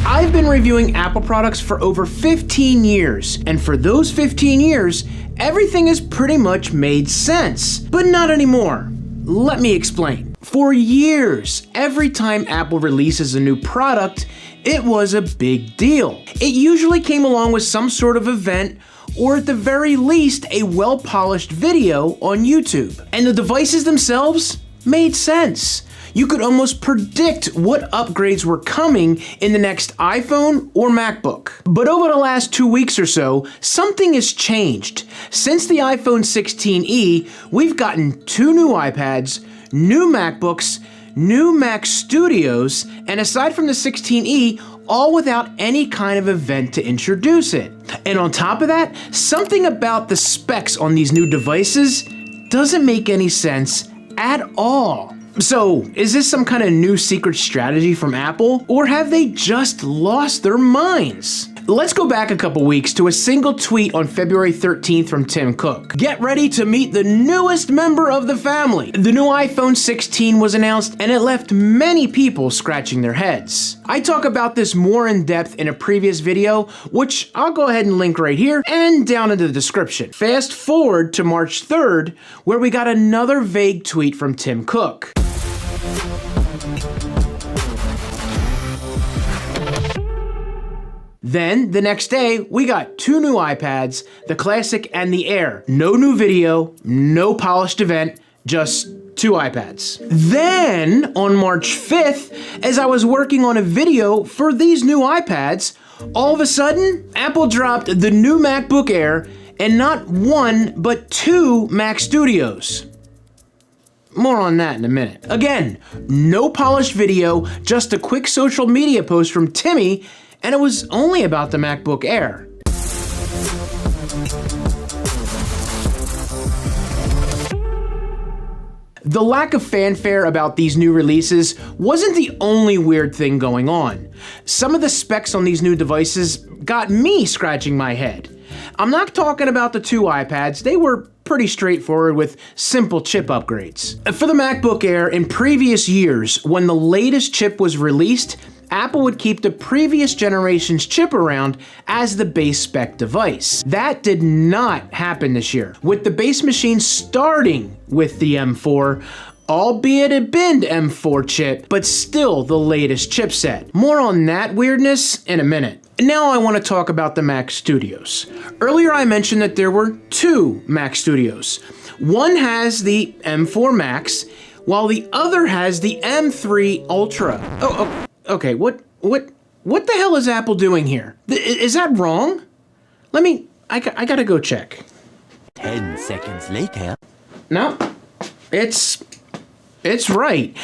I've been reviewing Apple products for over 15 years, and for those 15 years, everything has pretty much made sense. But not anymore. Let me explain. For years, every time Apple releases a new product, it was a big deal. It usually came along with some sort of event, or at the very least, a well-polished video on YouTube. And the devices themselves made sense. You could almost predict what upgrades were coming in the next iPhone or MacBook. But over the last 2 weeks or so, something has changed. Since the iPhone 16e, we've gotten 2 new iPads, new MacBooks, new Mac Studios, and aside from the 16e, all without any kind of event to introduce it. And on top of that, something about the specs on these new devices doesn't make any sense at all. So, is this some kind of new secret strategy from Apple, or have they just lost their minds? Let's go back a couple weeks to a single tweet on February 13th from Tim Cook. Get ready to meet the newest member of the family. The new iPhone 16 was announced, and it left many people scratching their heads. I talk about this more in depth in a previous video, which I'll go ahead and link right here and down in the description. Fast forward to March 3rd, where we got another vague tweet from Tim Cook. Then, the next day, we got 2 new iPads, the Classic and the Air. No new video, no polished event, just 2 iPads. Then, on March 5th, as I was working on a video for these new iPads, all of a sudden, Apple dropped the new MacBook Air and not 1, but 2 Mac Studios. More on that in a minute. Again, no polished video, just a quick social media post from Timmy, and it was only about the MacBook Air. The lack of fanfare about these new releases wasn't the only weird thing going on. Some of the specs on these new devices got me scratching my head. I'm not talking about the 2 iPads, they were pretty straightforward with simple chip upgrades. For the MacBook Air, in previous years, when the latest chip was released, Apple would keep the previous generation's chip around as the base spec device. That did not happen this year, with the base machine starting with the M4, albeit a binned M4 chip, but still the latest chipset. More on that weirdness in a minute. Now I want to talk about the Mac Studios. Earlier I mentioned that there were 2 Mac Studios. One has the M4 Max, while the other has the M3 Ultra. Okay, what the hell is Apple doing here? Is that wrong? I gotta go check. 10 seconds later. No, it's right.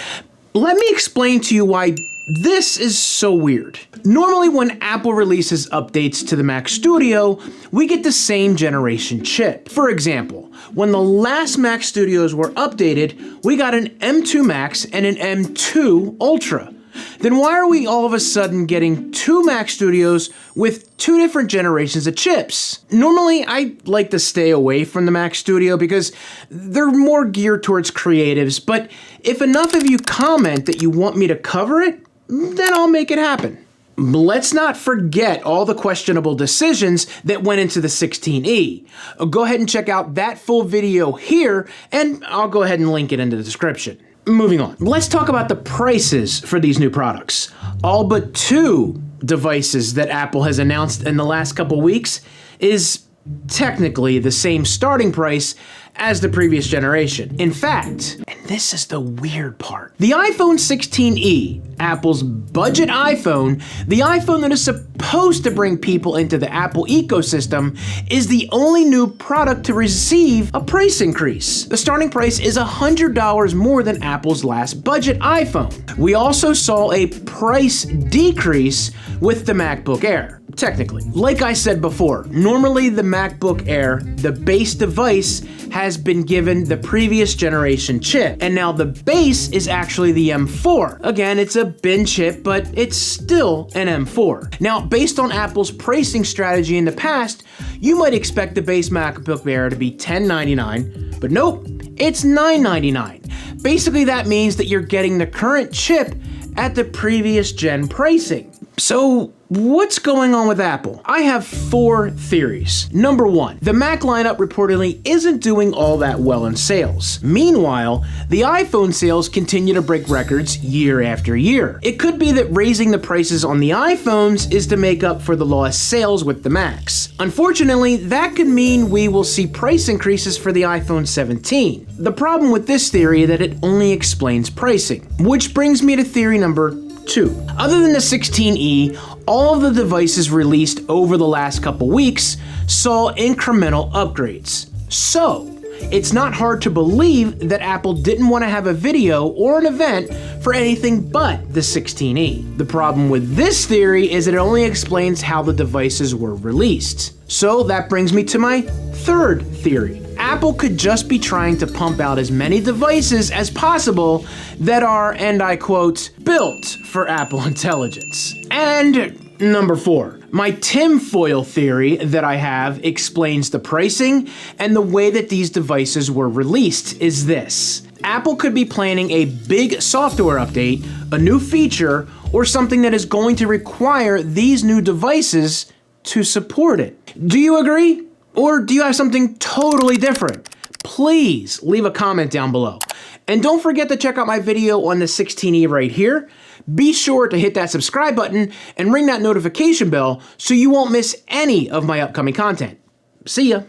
Let me explain to you why this is so weird. Normally when Apple releases updates to the Mac Studio, we get the same generation chip. For example, when the last Mac Studios were updated, we got an M2 Max and an M2 Ultra. Then why are we all of a sudden getting 2 Mac Studios with 2 different generations of chips? Normally, I like to stay away from the Mac Studio because they're more geared towards creatives, but if enough of you comment that you want me to cover it, then I'll make it happen. Let's not forget all the questionable decisions that went into the 16e. Go ahead and check out that full video here, and I'll go ahead and link it in the description. Moving on, let's talk about the prices for these new products. All but 2 devices that Apple has announced in the last couple weeks is technically the same starting price as the previous generation. In fact, and this is the weird part, the iPhone 16e, Apple's budget iPhone, the iPhone that is supposed to bring people into the Apple ecosystem, is the only new product to receive a price increase. The starting price is $100 more than Apple's last budget iPhone. We also saw a price decrease with the MacBook Air. Technically. Like I said before, normally the MacBook Air, the base device, has been given the previous generation chip, and now the base is actually the M4. Again, it's a bin chip, but it's still an M4. Now, based on Apple's pricing strategy in the past, you might expect the base MacBook Air to be $1099, but nope, it's $999. Basically, that means that you're getting the current chip at the previous gen pricing. So, what's going on with Apple? I have 4 theories. Number 1, the Mac lineup reportedly isn't doing all that well in sales. Meanwhile, the iPhone sales continue to break records year after year. It could be that raising the prices on the iPhones is to make up for the lost sales with the Macs. Unfortunately, that could mean we will see price increases for the iPhone 17. The problem with this theory is that it only explains pricing. Which brings me to theory number 2. Other than the 16E, all of the devices released over the last couple weeks saw incremental upgrades. So, it's not hard to believe that Apple didn't want to have a video or an event for anything but the 16E. The problem with this theory is that it only explains how the devices were released. So that brings me to my 3rd theory. Apple could just be trying to pump out as many devices as possible that are, and I quote, built for Apple Intelligence. And number 4, my tinfoil theory that I have explains the pricing and the way that these devices were released is this. Apple could be planning a big software update, a new feature, or something that is going to require these new devices to support it. Do you agree? Or do you have something totally different? Please leave a comment down below. And don't forget to check out my video on the 16E right here. Be sure to hit that subscribe button and ring that notification bell so you won't miss any of my upcoming content. See ya.